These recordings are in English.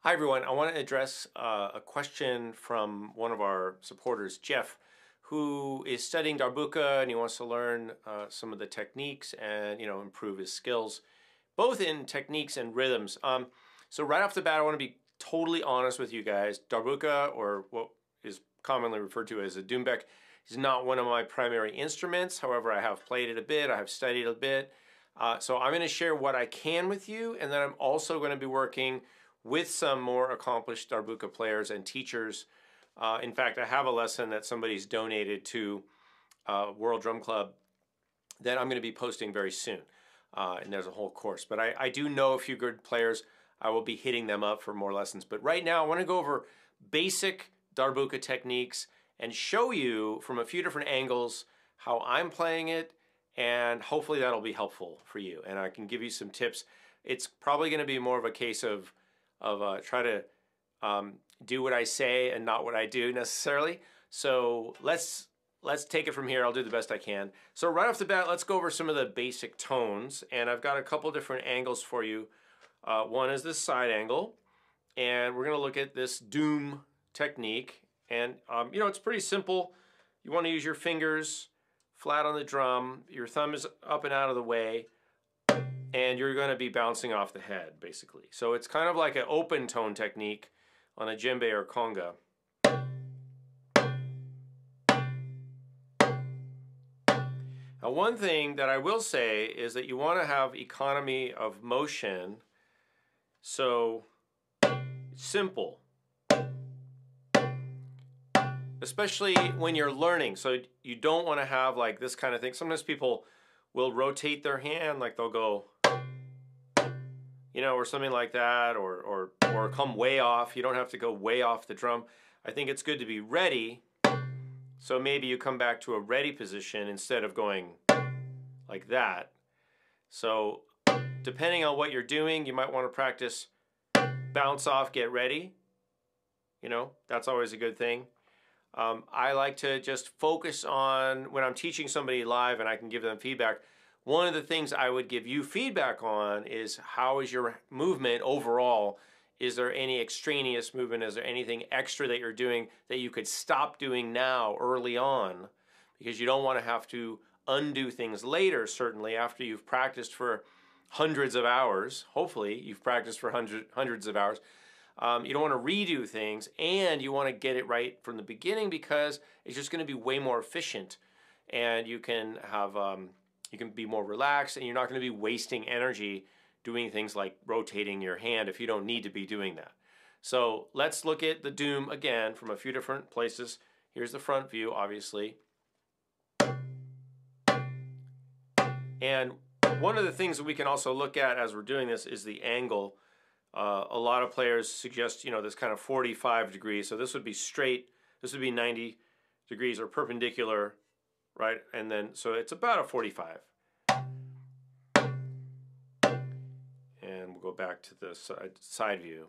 Hi everyone, I want to address a question from one of our supporters, Jeff, who is studying Darbuka and he wants to learn some of the techniques and improve his skills, both in techniques and rhythms. So right off the bat, I want to be totally honest with you guys. Darbuka, or what is commonly referred to as a Doumbek, is not one of my primary instruments. However, I have played it a bit, I have studied a bit. So I'm going to share what I can with you, and then I'm also going to be working with some more accomplished Darbuka players and teachers. In fact, I have a lesson that somebody's donated to World Drum Club that I'm going to be posting very soon. And there's a whole course. But I do know a few good players. I will be hitting them up for more lessons. But right now, I want to go over basic Darbuka techniques and show you from a few different angles how I'm playing it, and hopefully that'll be helpful for you. And I can give you some tips. It's probably going to be more of a case of try to do what I say and not what I do necessarily. So let's take it from here. I'll do the best I can. So right off the bat, let's go over some of the basic tones. And I've got a couple different angles for you. One is this side angle. And we're going to look at this doom technique. And, it's pretty simple. You want to use your fingers flat on the drum. Your thumb is up and out of the way. And you're going to be bouncing off the head, basically. So it's kind of like an open tone technique on a djembe or conga. Now, one thing that I will say is that you want to have economy of motion. So it's simple, especially when you're learning. So you don't want to have like this kind of thing. Sometimes people will rotate their hand, like they'll go, or something like that, or come way off. You don't have to go way off the drum. I think it's good to be ready. So maybe you come back to a ready position instead of going like that. So depending on what you're doing, you might want to practice bounce off, get ready. That's always a good thing. I like to just focus on when I'm teaching somebody live and I can give them feedback. One of the things I would give you feedback on is how is your movement overall? Is there any extraneous movement? Is there anything extra that you're doing that you could stop doing now early on? Because you don't want to have to undo things later, certainly after you've practiced for hundreds of hours. Hopefully you've practiced for hundreds of hours. You don't want to redo things, and you want to get it right from the beginning because it's just going to be way more efficient, and you can have you can be more relaxed, and you're not going to be wasting energy doing things like rotating your hand if you don't need to be doing that. So let's look at the doom again from a few different places. Here's the front view, obviously. And one of the things that we can also look at as we're doing this is the angle. A lot of players suggest, this kind of 45 degrees. So this would be straight. This would be 90 degrees or perpendicular, right? And then, so it's about a 45. And we'll go back to the side view.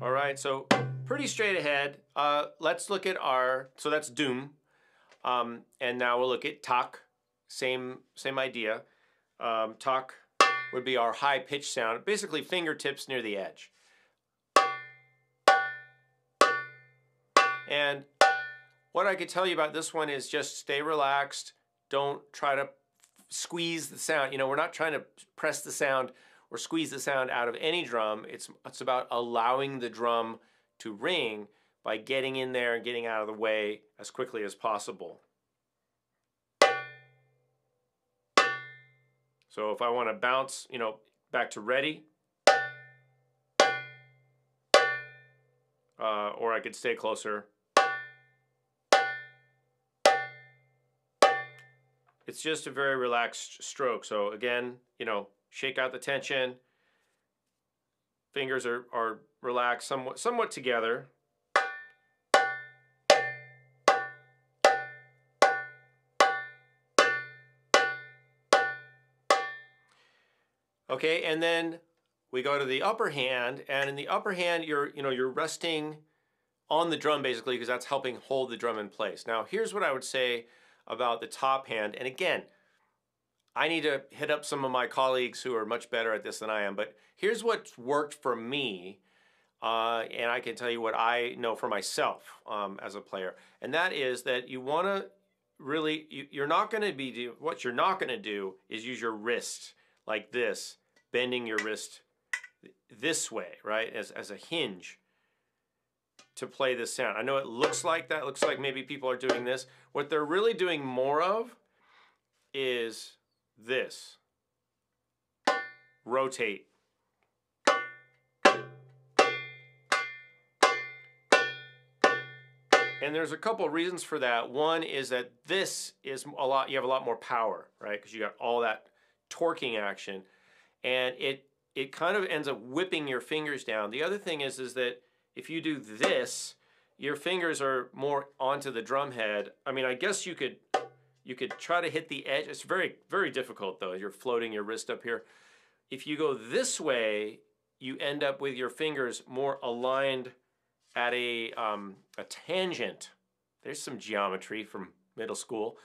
All right, so pretty straight ahead. Let's look at so that's doom. And now we'll look at tak. Same idea. Tak would be our high pitch sound, basically fingertips near the edge. And what I could tell you about this one is just stay relaxed. Don't try to squeeze the sound. We're not trying to press the sound or squeeze the sound out of any drum. It's about allowing the drum to ring by getting in there and getting out of the way as quickly as possible. So if I want to bounce, back to ready, or I could stay closer. It's just a very relaxed stroke. So again, shake out the tension. Fingers are relaxed, somewhat together. Okay, and then we go to the upper hand, and in the upper hand, you're resting on the drum basically because that's helping hold the drum in place. Now, here's what I would say about the top hand, and again, I need to hit up some of my colleagues who are much better at this than I am. But here's what's worked for me, and I can tell you what I know for myself as a player, and that is that you want to really, you're not going to be, what you're not going to do is use your wrist like this, bending your wrist this way, right, as a hinge to play this sound. I know it looks like that, looks like maybe people are doing this. What they're really doing more of is this. Rotate. And there's a couple of reasons for that. One is that this is you have a lot more power, right? Because you got all that torquing action. And it kind of ends up whipping your fingers down. The other thing is that if you do this, your fingers are more onto the drum head. I mean, I guess you could try to hit the edge. It's very, very difficult though. You're floating your wrist up here. If you go this way, you end up with your fingers more aligned at a tangent. There's some geometry from middle school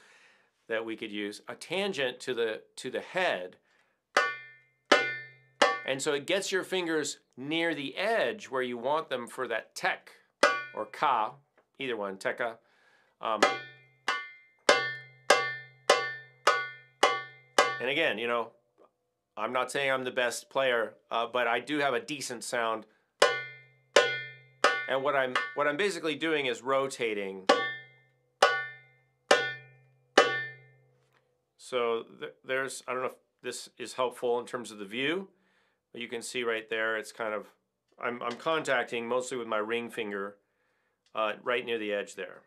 that we could use. A tangent to the head. And so it gets your fingers near the edge where you want them for that tek or ka, either one, teka. And again, you know, I'm not saying I'm the best player, but I do have a decent sound. And what I'm basically doing is rotating. So there's, I don't know if this is helpful in terms of the view, but you can see right there, it's kind of, I'm contacting mostly with my ring finger right near the edge there.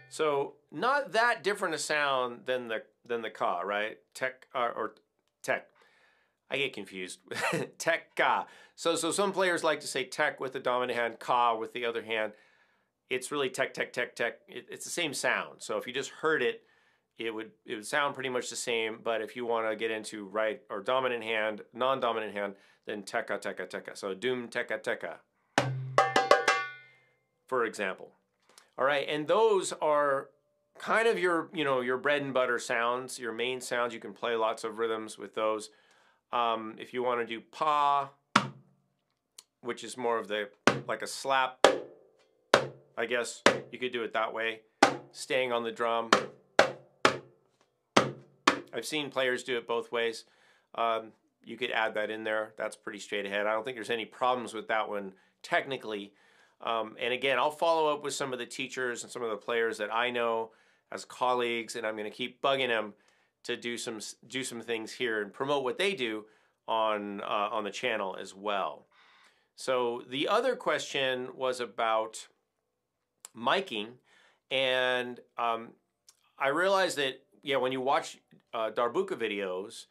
So not that different a sound than the ka, right? Tek or tek. I get confused. Tek ka. So some players like to say tek with the dominant hand, ka with the other hand. It's really tek tek tek tek. It's the same sound. So if you just heard it, it would sound pretty much the same. But if you want to get into right or dominant hand, non-dominant hand, then teka teka teka. So doom teka teka, for example. All right, and those are kind of your bread and butter sounds, your main sounds. You can play lots of rhythms with those. If you want to do pa, which is more of like a slap, I guess you could do it that way, staying on the drum. I've seen players do it both ways. You could add that in there. That's pretty straight ahead. I don't think there's any problems with that one technically. And again, I'll follow up with some of the teachers and some of the players that I know as colleagues, and I'm going to keep bugging them to do some things here and promote what they do on the channel as well. So the other question was about miking, and I realized that when you watch Darbuka videos,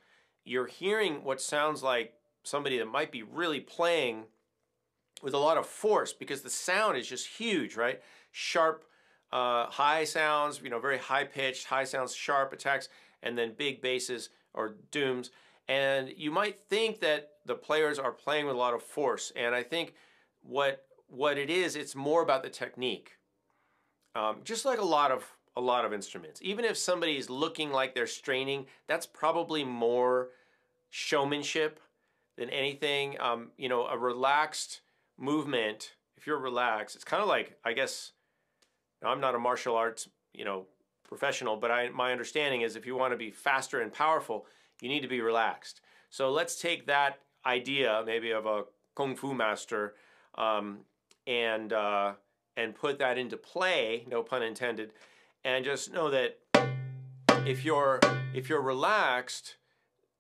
you're hearing what sounds like somebody that might be really playing with a lot of force because the sound is just huge, right? Sharp, high sounds, very high pitched, high sounds, sharp attacks, and then big basses or dooms. And you might think that the players are playing with a lot of force. And I think what it is, it's more about the technique. Just like a lot of instruments. Even if somebody's looking like they're straining, that's probably more showmanship than anything. A relaxed movement, if you're relaxed, it's kind of like, I guess, I'm not a martial arts, professional, but my understanding is if you want to be faster and powerful, you need to be relaxed. So let's take that idea, maybe of a kung fu master, and put that into play, no pun intended, and just know that if you're relaxed,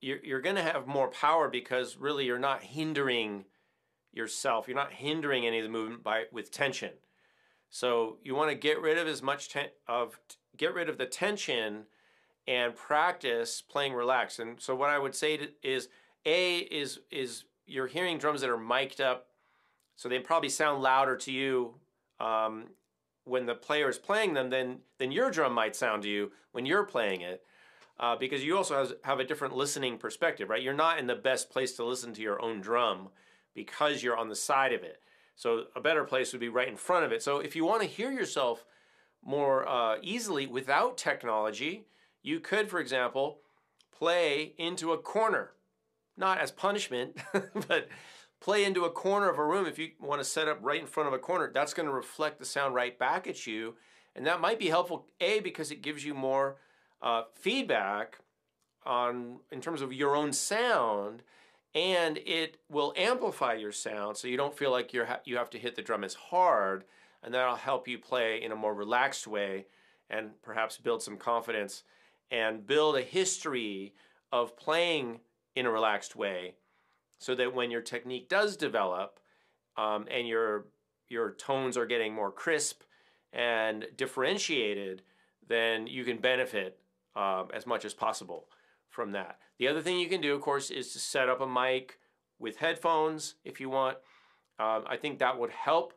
you're going to have more power because really you're not hindering yourself. You're not hindering any of the movement with tension. So you want to get rid of get rid of the tension and practice playing relaxed. And so what I would say is you're hearing drums that are mic'd up, so they probably sound louder to you when the player is playing them than your drum might sound to you when you're playing it, because you also have a different listening perspective, right? You're not in the best place to listen to your own drum because you're on the side of it. So a better place would be right in front of it. So if you want to hear yourself more easily without technology, you could, for example, play into a corner, not as punishment, but play into a corner of a room. If you want to set up right in front of a corner, that's going to reflect the sound right back at you. And that might be helpful, A, because it gives you more feedback in terms of your own sound, and it will amplify your sound so you don't feel like you have to hit the drum as hard, and that'll help you play in a more relaxed way and perhaps build some confidence and build a history of playing in a relaxed way, so that when your technique does develop and your tones are getting more crisp and differentiated, then you can benefit as much as possible from that. The other thing you can do, of course, is to set up a mic with headphones if you want. I think that would help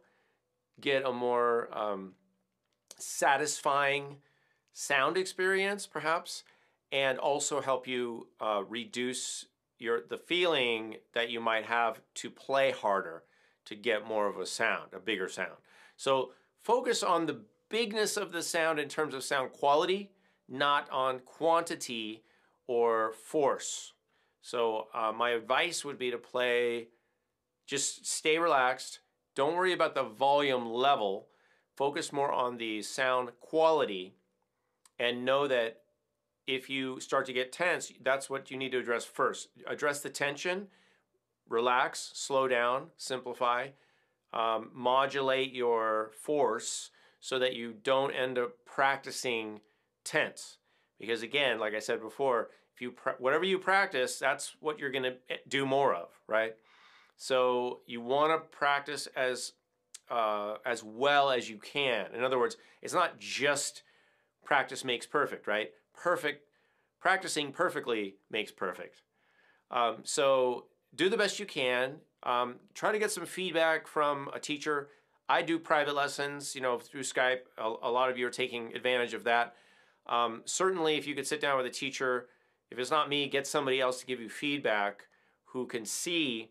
get a more satisfying sound experience, perhaps, and also help you reduce the feeling that you might have to play harder to get more of a sound, a bigger sound. So focus on the bigness of the sound in terms of sound quality, not on quantity or force. So my advice would be to play, just stay relaxed. Don't worry about the volume level. Focus more on the sound quality, and know that if you start to get tense, that's what you need to address first. Address the tension, relax, slow down, simplify, modulate your force so that you don't end up practicing tense. Because again, like I said before, if whatever you practice, that's what you're going to do more of, right? So you want to practice as well as you can. In other words, it's not just practice makes perfect, right? Practicing perfectly makes perfect. So do the best you can. Try to get some feedback from a teacher. I do private lessons, through Skype. A lot of you are taking advantage of that. Certainly, if you could sit down with a teacher, if it's not me, get somebody else to give you feedback who can see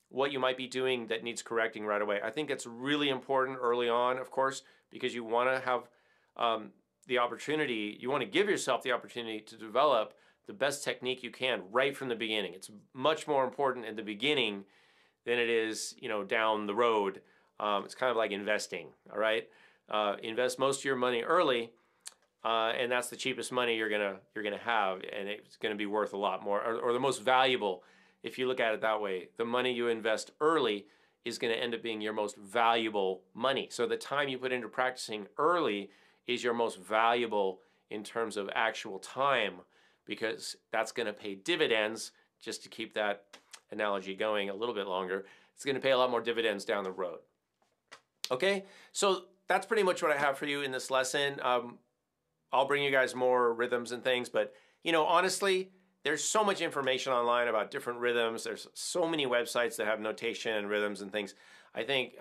what you might be doing that needs correcting right away. I think it's really important early on, of course, because you want to have the opportunity, you want to give yourself the opportunity to develop the best technique you can right from the beginning. It's much more important in the beginning than it is, down the road. It's kind of like investing, all right? Invest most of your money early, and that's the cheapest money you're gonna have, and it's gonna be worth a lot more, or the most valuable. If you look at it that way, the money you invest early is going to end up being your most valuable money. So the time you put into practicing early is your most valuable in terms of actual time, because that's going to pay dividends. Just to keep that analogy going a little bit longer, it's going to pay a lot more dividends down the road. Okay, so that's pretty much what I have for you in this lesson. I'll bring you guys more rhythms and things, but honestly, there's so much information online about different rhythms. There's so many websites that have notation and rhythms and things. I think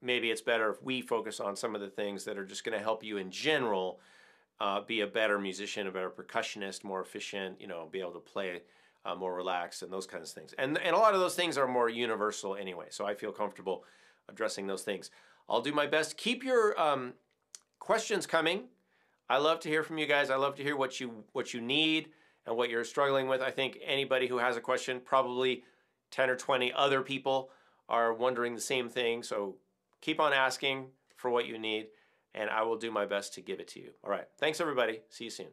maybe it's better if we focus on some of the things that are just going to help you in general be a better musician, a better percussionist, more efficient, be able to play more relaxed and those kinds of things. And a lot of those things are more universal anyway, so I feel comfortable addressing those things. I'll do my best. Keep your questions coming. I love to hear from you guys. I love to hear what you need and what you're struggling with. I think anybody who has a question, probably 10 or 20 other people are wondering the same thing. So keep on asking for what you need, and I will do my best to give it to you. All right. Thanks, everybody. See you soon.